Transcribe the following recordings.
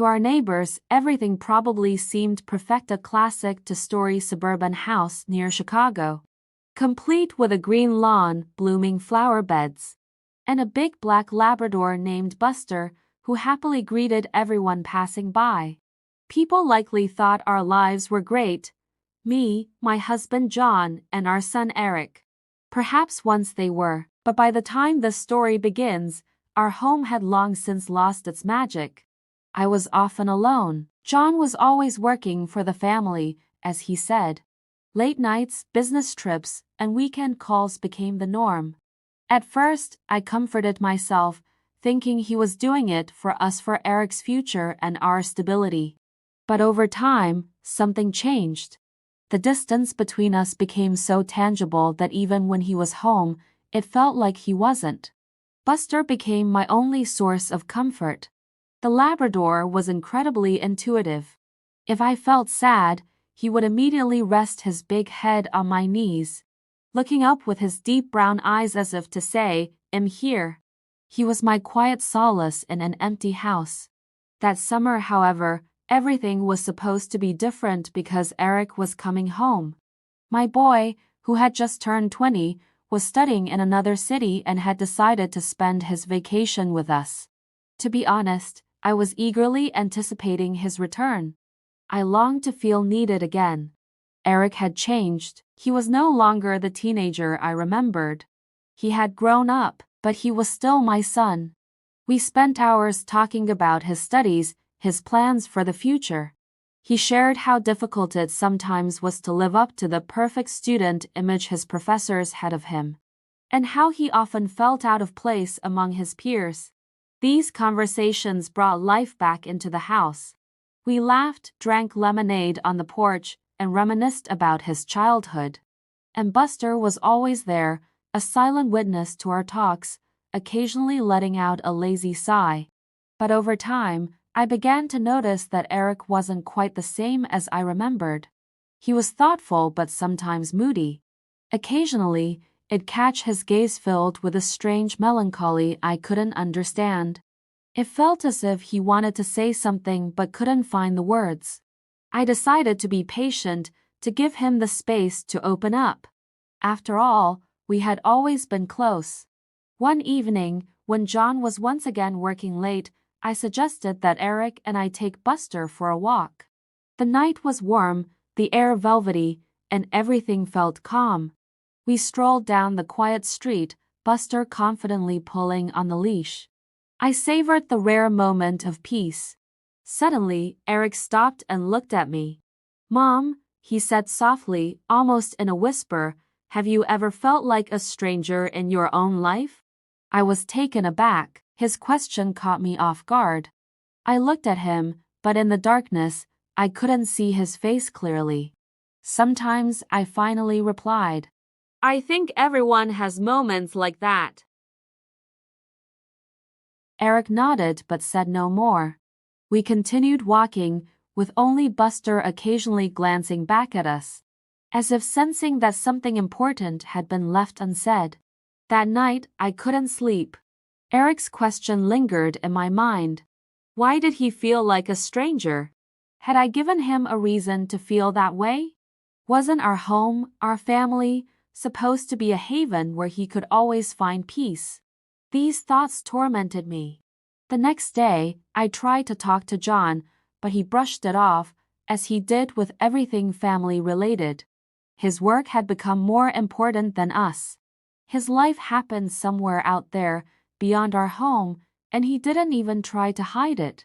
To our neighbors, everything probably seemed perfect, a classic two-story suburban house near Chicago, complete with a green lawn, blooming flower beds, and a big black Labrador named Buster who happily greeted everyone passing by. People likely thought our lives were great, me, my husband John, and our son Eric. Perhaps once they were, but by the time this story begins, our home had long since lost its magic. I was often alone. John was always working for the family, as he said. Late nights, business trips, and weekend calls became the norm. At first, I comforted myself, thinking he was doing it for us, for Eric's future and our stability. But over time, something changed. The distance between us became so tangible that even when he was home, it felt like he wasn't. Buster became my only source of comfort. The Labrador was incredibly intuitive. If I felt sad, he would immediately rest his big head on my knees, looking up with his deep brown eyes as if to say, "I'm here." He was my quiet solace in an empty house. That summer, however, everything was supposed to be different because Eric was coming home. My boy, who had just turned 20, was studying in another city and had decided to spend his vacation with us. To be honest, I was eagerly anticipating his return. I longed to feel needed again. Eric had changed. He was no longer the teenager I remembered. He had grown up, but he was still my son. We spent hours talking about his studies, his plans for the future. He shared how difficult it sometimes was to live up to the perfect student image his professors had of him, and how he often felt out of place among his peers. These conversations brought life back into the house. We laughed, drank lemonade on the porch, and reminisced about his childhood. And Buster was always there, a silent witness to our talks, occasionally letting out a lazy sigh. But over time, I began to notice that Eric wasn't quite the same as I remembered. He was thoughtful but sometimes moody. Occasionally, I'd catch his gaze filled with a strange melancholy I couldn't understand. It felt as if he wanted to say something but couldn't find the words. I decided to be patient, to give him the space to open up. After all, we had always been close. One evening, when John was once again working late, I suggested that Eric and I take Buster for a walk. The night was warm, the air velvety, and everything felt calm. We strolled down the quiet street, Buster confidently pulling on the leash. I savored the rare moment of peace. Suddenly, Eric stopped and looked at me. "Mom," he said softly, almost in a whisper, "have you ever felt like a stranger in your own life?" I was taken aback. His question caught me off guard. I looked at him, but in the darkness, I couldn't see his face clearly. "Sometimes," I finally replied. "I think everyone has moments like that." Eric nodded but said no more. We continued walking, with only Buster occasionally glancing back at us, as if sensing that something important had been left unsaid. That night, I couldn't sleep. Eric's question lingered in my mind. Why did he feel like a stranger? Had I given him a reason to feel that way? Wasn't our home, our family, supposed to be a haven where he could always find peace? These thoughts tormented me. The next day, I tried to talk to John, but he brushed it off, as he did with everything family-related. His work had become more important than us. His life happened somewhere out there, beyond our home, and he didn't even try to hide it.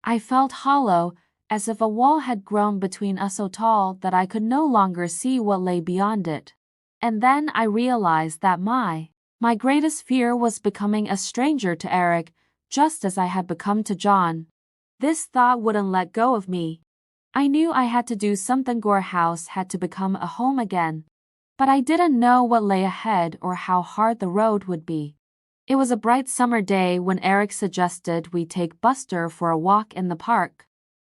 I felt hollow, as if a wall had grown between us so tall that I could no longer see what lay beyond it. And then I realized that my greatest fear was becoming a stranger to Eric, just as I had become to John. This thought wouldn't let go of me. I knew I had to do something. Our house had to become a home again. But I didn't know what lay ahead or how hard the road would be. It was a bright summer day when Eric suggested we take Buster for a walk in the park.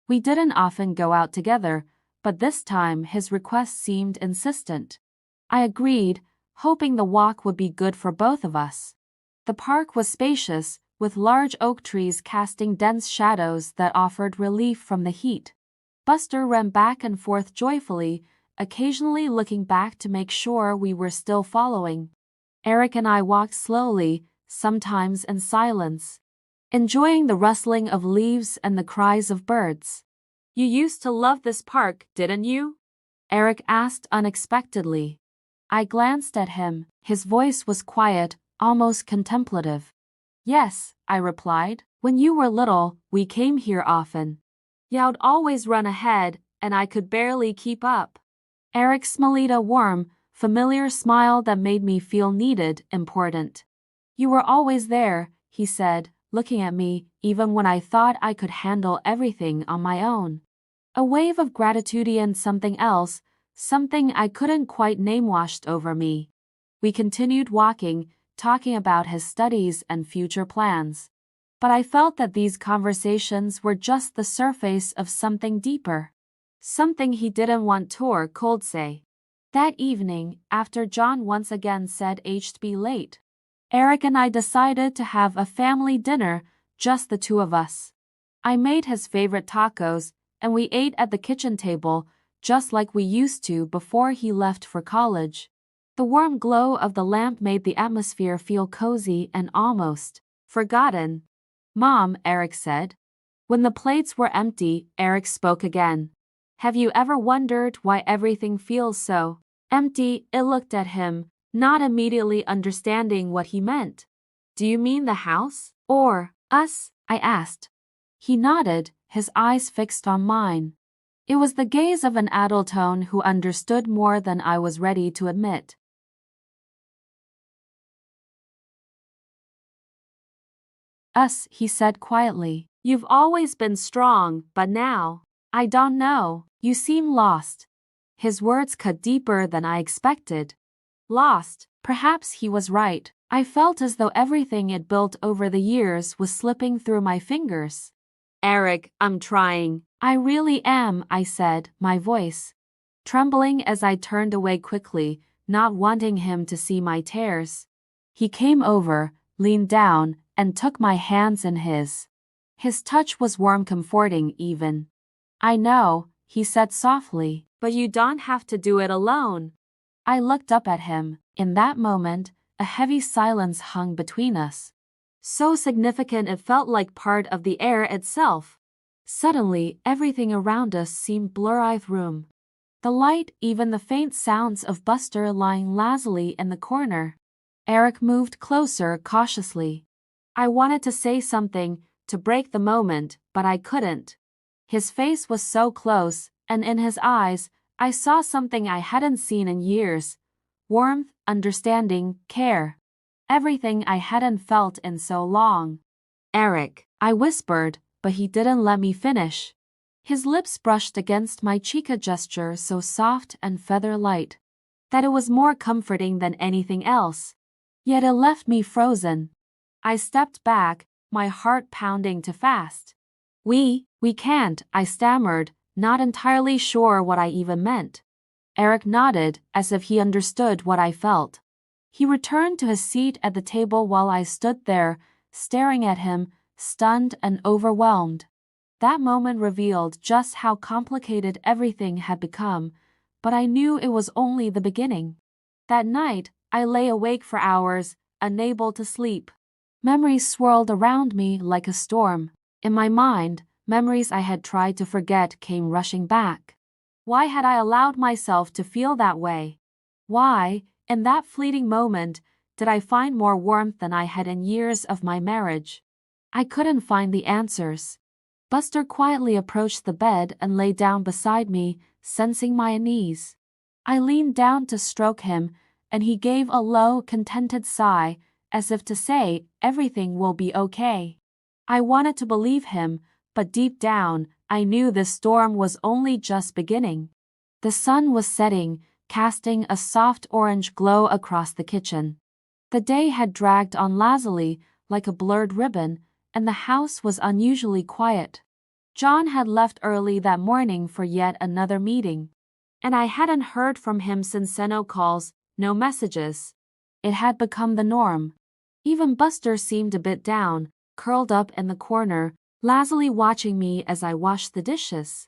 We didn't often go out together, but this time his request seemed insistent. I agreed, hoping the walk would be good for both of us. The park was spacious, with large oak trees casting dense shadows that offered relief from the heat. Buster ran back and forth joyfully, occasionally looking back to make sure we were still following. Eric and I walked slowly, sometimes in silence, enjoying the rustling of leaves and the cries of birds. "You used to love this park, didn't you?" Eric asked unexpectedly. I glanced at him. His voice was quiet, almost contemplative. "Yes," I replied. "When you were little, we came here often. You'd always run ahead, and I could barely keep up." Eric smiled a warm, familiar smile that made me feel needed, important. "You were always there," he said, looking at me, even when I thought I could handle everything on my own. A wave of gratitude and something else, something I couldn't quite name, washed over me. We continued walking, talking about his studies and future plans. But I felt that these conversations were just the surface of something deeper. Something he didn't want to or could say. That evening, after John once again said he'd be late, Eric and I decided to have a family dinner, just the two of us. I made his favorite tacos, and we ate at the kitchen table, just like we used to before he left for college. The warm glow of the lamp made the atmosphere feel cozy and almost forgotten. "Mom," Eric said. When the plates were empty, Eric spoke again. "Have you ever wondered why everything feels so empty?" I looked at him, not immediately understanding what he meant. "Do you mean the house? Or us?" I asked. He nodded, his eyes fixed on mine. It was the gaze of an adult who understood more than I was ready to admit. "Us," he said quietly. "You've always been strong, but now, I don't know, you seem lost." His words cut deeper than I expected. Lost? Perhaps he was right. I felt as though everything I'd built over the years was slipping through my fingers. "Eric, I'm trying." "I really am," I said, my voice trembling as I turned away quickly, not wanting him to see my tears. He came over, leaned down, and took my hands in his. His touch was warm, comforting even. "I know," he said softly, "but you don't have to do it alone." I looked up at him. In that moment, a heavy silence hung between us. So significant it felt like part of the air itself. Suddenly, everything around us seemed blurry room. The light, even the faint sounds of Buster lying lazily in the corner. Eric moved closer cautiously. I wanted to say something, to break the moment, but I couldn't. His face was so close, and in his eyes, I saw something I hadn't seen in years. Warmth, understanding, care. Everything I hadn't felt in so long. "Eric," I whispered, but he didn't let me finish. His lips brushed against my cheek, a gesture so soft and feather-light that it was more comforting than anything else. Yet it left me frozen. I stepped back, my heart pounding too fast. We can't," I stammered, not entirely sure what I even meant. Eric nodded, as if he understood what I felt. He returned to his seat at the table while I stood there, staring at him, stunned and overwhelmed. That moment revealed just how complicated everything had become, but I knew it was only the beginning. That night, I lay awake for hours, unable to sleep. Memories swirled around me like a storm. In my mind, memories I had tried to forget came rushing back. Why had I allowed myself to feel that way? Why, in that fleeting moment, did I find more warmth than I had in years of my marriage? I couldn't find the answers. Buster quietly approached the bed and lay down beside me, sensing my unease. I leaned down to stroke him, and he gave a low, contented sigh, as if to say, "Everything will be okay." I wanted to believe him, but deep down, I knew this storm was only just beginning. The sun was setting, casting a soft orange glow across the kitchen. The day had dragged on lazily, like a blurred ribbon, and the house was unusually quiet. John had left early that morning for yet another meeting, and I hadn't heard from him since. No calls, no messages. It had become the norm. Even Buster seemed a bit down, curled up in the corner, lazily watching me as I washed the dishes.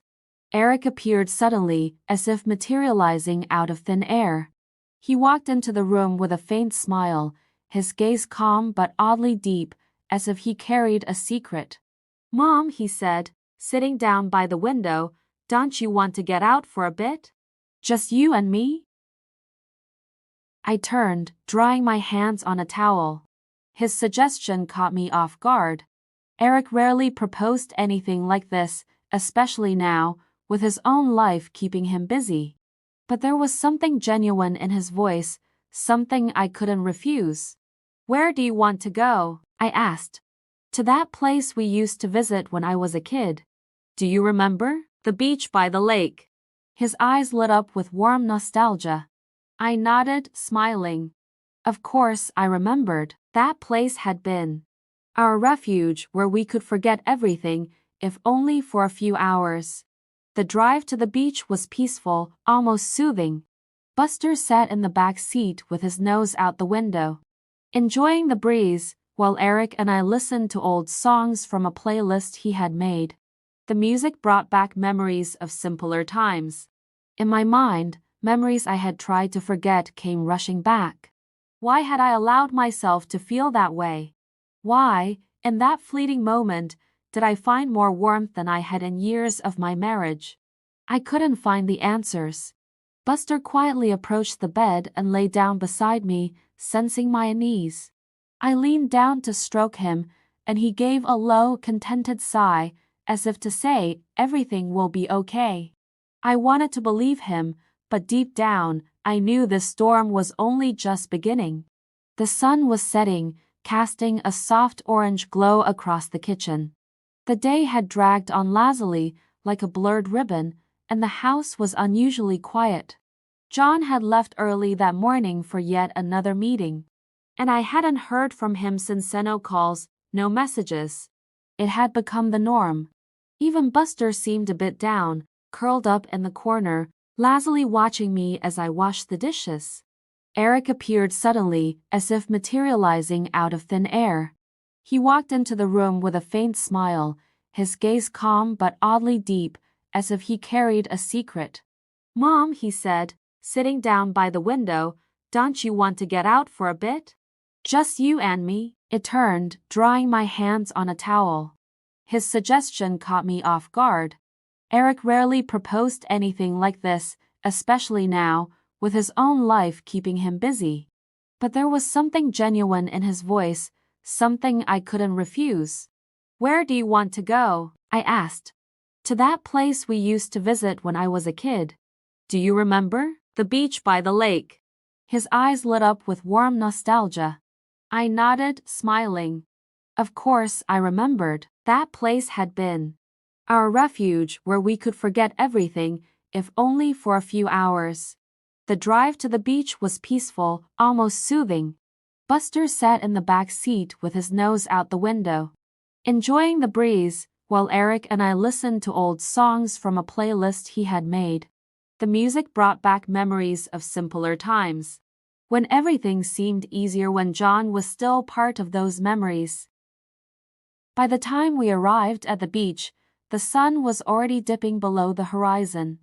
Eric appeared suddenly, as if materializing out of thin air. He walked into the room with a faint smile, his gaze calm but oddly deep, as if he carried a secret. "Mom," he said, sitting down by the window, "don't you want to get out for a bit? Just you and me?" I turned, drying my hands on a towel. His suggestion caught me off guard. Eric rarely proposed anything like this, especially now, with his own life keeping him busy. But there was something genuine in his voice, something I couldn't refuse. "Where do you want to go?" I asked. "To that place we used to visit when I was a kid. Do you remember? The beach by the lake." His eyes lit up with warm nostalgia. I nodded, smiling. Of course, I remembered. That place had been our refuge where we could forget everything, if only for a few hours. The drive to the beach was peaceful, almost soothing. Buster sat in the back seat with his nose out the window, enjoying the breeze, while Eric and I listened to old songs from a playlist he had made. The music brought back memories of simpler times. In my mind, memories I had tried to forget came rushing back. Why had I allowed myself to feel that way? Why, in that fleeting moment, did I find more warmth than I had in years of my marriage? I couldn't find the answers. Buster quietly approached the bed and lay down beside me, sensing my unease. I leaned down to stroke him, and he gave a low, contented sigh, as if to say, "Everything will be okay." I wanted to believe him, but deep down, I knew this storm was only just beginning. The sun was setting, casting a soft orange glow across the kitchen. The day had dragged on lazily, like a blurred ribbon, and the house was unusually quiet. John had left early that morning for yet another meeting, and I hadn't heard from him since no calls, no messages. It had become the norm. Even Buster seemed a bit down, curled up in the corner, lazily watching me as I washed the dishes. Eric appeared suddenly, as if materializing out of thin air. He walked into the room with a faint smile, his gaze calm but oddly deep, as if he carried a secret. "Mom," he said, sitting down by the window, "don't you want to get out for a bit? Just you and me?" I turned, drying my hands on a towel. His suggestion caught me off guard. Eric rarely proposed anything like this, especially now, with his own life keeping him busy. But there was something genuine in his voice, something I couldn't refuse. "Where do you want to go?" I asked. "To that place we used to visit when I was a kid. Do you remember? The beach by the lake." His eyes lit up with warm nostalgia. I nodded, smiling. Of course, I remembered. That place had been our refuge where we could forget everything, if only for a few hours. The drive to the beach was peaceful, almost soothing. Buster sat in the back seat with his nose out the window, enjoying the breeze, while Eric and I listened to old songs from a playlist he had made. The music brought back memories of simpler times, when everything seemed easier, when John was still part of those memories. By the time we arrived at the beach, the sun was already dipping below the horizon.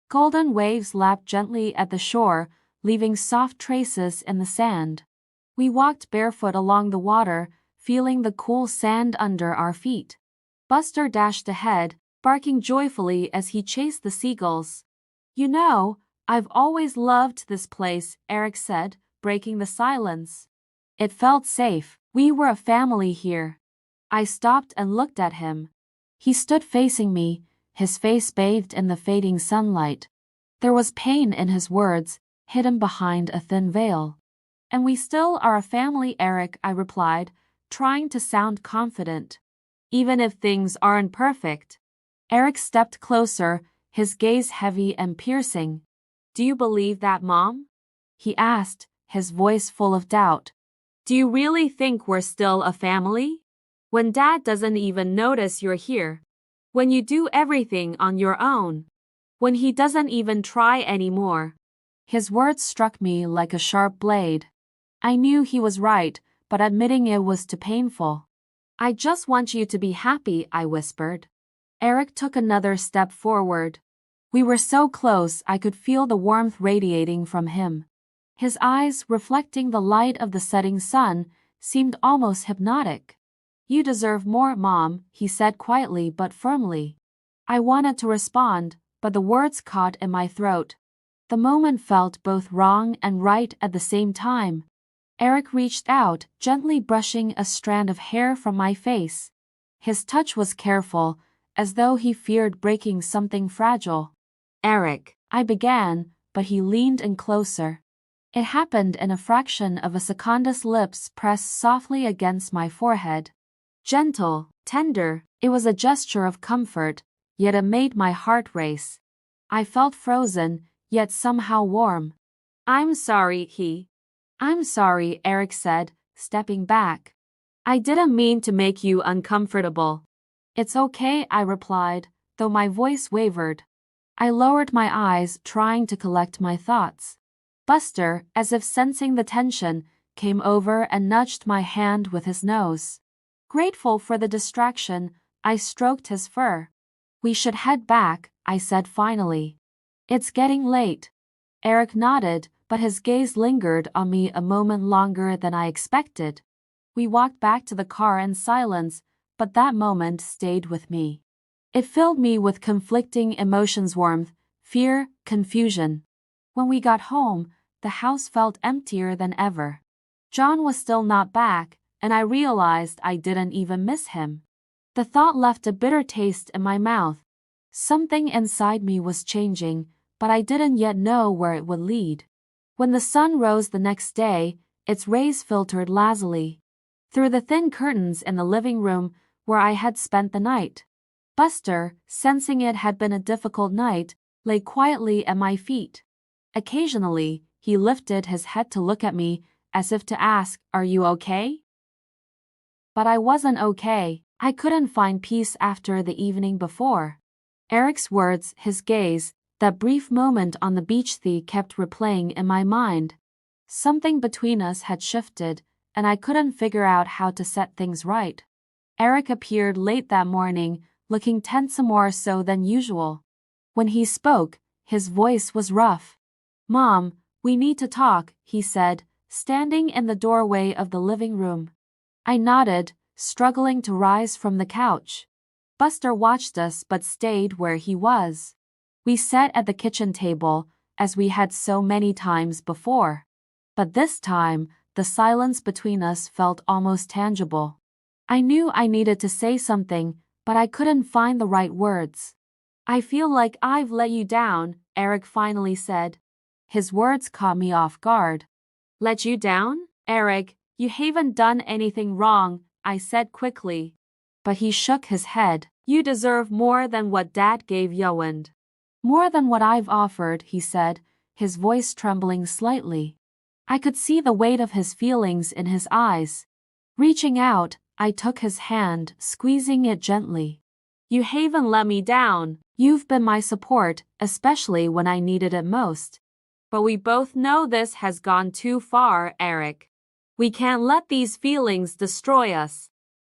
Golden waves lapped gently at the shore, leaving soft traces in the sand. We walked barefoot along the water, feeling the cool sand under our feet. Buster dashed ahead, barking joyfully as he chased the seagulls. "You know, I've always loved this place," Eric said, breaking the silence. It felt safe. We were a family here. I stopped and looked at him. He stood facing me, his face bathed in the fading sunlight. There was pain in his words, hidden behind a thin veil. "And we still are a family, Eric," I replied, trying to sound confident. "Even if things aren't perfect." Eric stepped closer, his gaze heavy and piercing. "Do you believe that, Mom?" he asked, his voice full of doubt. "Do you really think we're still a family? When Dad doesn't even notice you're here? When you do everything on your own? When he doesn't even try anymore?" His words struck me like a sharp blade. I knew he was right, but admitting it was too painful. I just want you to be happy, I whispered. Eric took another step forward. We were so close I could feel the warmth radiating from him. His eyes, reflecting the light of the setting sun, seemed almost hypnotic. You deserve more, Mom, he said quietly but firmly. I wanted to respond, but the words caught in my throat. The moment felt both wrong and right at the same time. Eric reached out, gently brushing a strand of hair from my face. His touch was careful, as though he feared breaking something fragile. Eric, I began, but he leaned in closer. It happened in a fraction of a second. His lips pressed softly against my forehead. Gentle, tender, it was a gesture of comfort, yet it made my heart race. I felt frozen, yet somehow warm. I'm sorry, Eric said, stepping back. I didn't mean to make you uncomfortable. It's okay, I replied, though my voice wavered. I lowered my eyes, trying to collect my thoughts. Buster, as if sensing the tension, came over and nudged my hand with his nose. Grateful for the distraction, I stroked his fur. We should head back, I said finally. It's getting late. Eric nodded, but his gaze lingered on me a moment longer than I expected. We walked back to the car in silence, but that moment stayed with me. It filled me with conflicting emotions: warmth, fear, confusion. When we got home, the house felt emptier than ever. John was still not back, and I realized I didn't even miss him. The thought left a bitter taste in my mouth. Something inside me was changing, but I didn't yet know where it would lead. When the sun rose the next day, its rays filtered lazily through the thin curtains in the living room where I had spent the night. Buster, sensing it had been a difficult night, lay quietly at my feet. Occasionally, he lifted his head to look at me, as if to ask, "Are you okay?" But I wasn't okay. I couldn't find peace after the evening before. Eric's words, his gaze, that brief moment on the beach kept replaying in my mind. Something between us had shifted, and I couldn't figure out how to set things right. Eric appeared late that morning, looking tense, more so than usual. When he spoke, his voice was rough. "Mom, we need to talk," he said, standing in the doorway of the living room. I nodded, struggling to rise from the couch. Buster watched us but stayed where he was. We sat at the kitchen table, as we had so many times before. But this time, the silence between us felt almost tangible. I knew I needed to say something, but I couldn't find the right words. "I feel like I've let you down," Eric finally said. His words caught me off guard. "Let you down? Eric, you haven't done anything wrong," I said quickly. But he shook his head. "You deserve more than what Dad gave you." "More than what I've offered," he said, his voice trembling slightly. I could see the weight of his feelings in his eyes. Reaching out, I took his hand, squeezing it gently. "You haven't let me down. You've been my support, especially when I needed it most. But we both know this has gone too far, Eric. We can't let these feelings destroy us."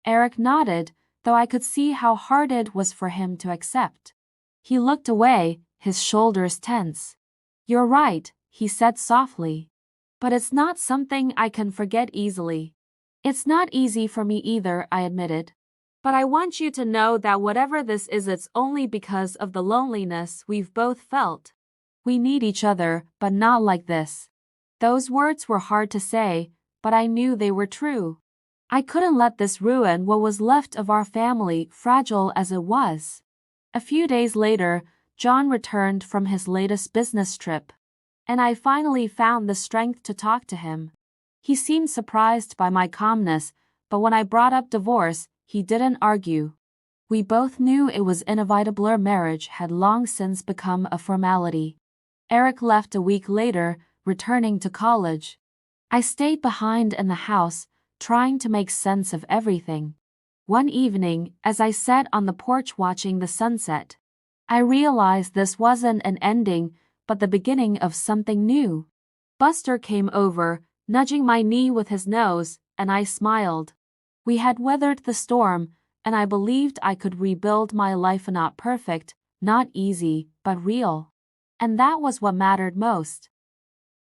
Eric nodded, though I could see how hard it was for him to accept. He looked away, his shoulders tense. "You're right," he said softly. "But it's not something I can forget easily." "It's not easy for me either," I admitted. "But I want you to know that whatever this is, it's only because of the loneliness we've both felt. We need each other, but not like this." Those words were hard to say, but I knew they were true. I couldn't let this ruin what was left of our family, fragile as it was. A few days later, John returned from his latest business trip, and I finally found the strength to talk to him. He seemed surprised by my calmness, but when I brought up divorce, he didn't argue. We both knew it was inevitable. Our marriage had long since become a formality. Eric left a week later, returning to college. I stayed behind in the house, trying to make sense of everything. One evening, as I sat on the porch watching the sunset, I realized this wasn't an ending, but the beginning of something new. Buster came over, nudging my knee with his nose, and I smiled. We had weathered the storm, and I believed I could rebuild my life, not perfect, not easy, but real. And that was what mattered most.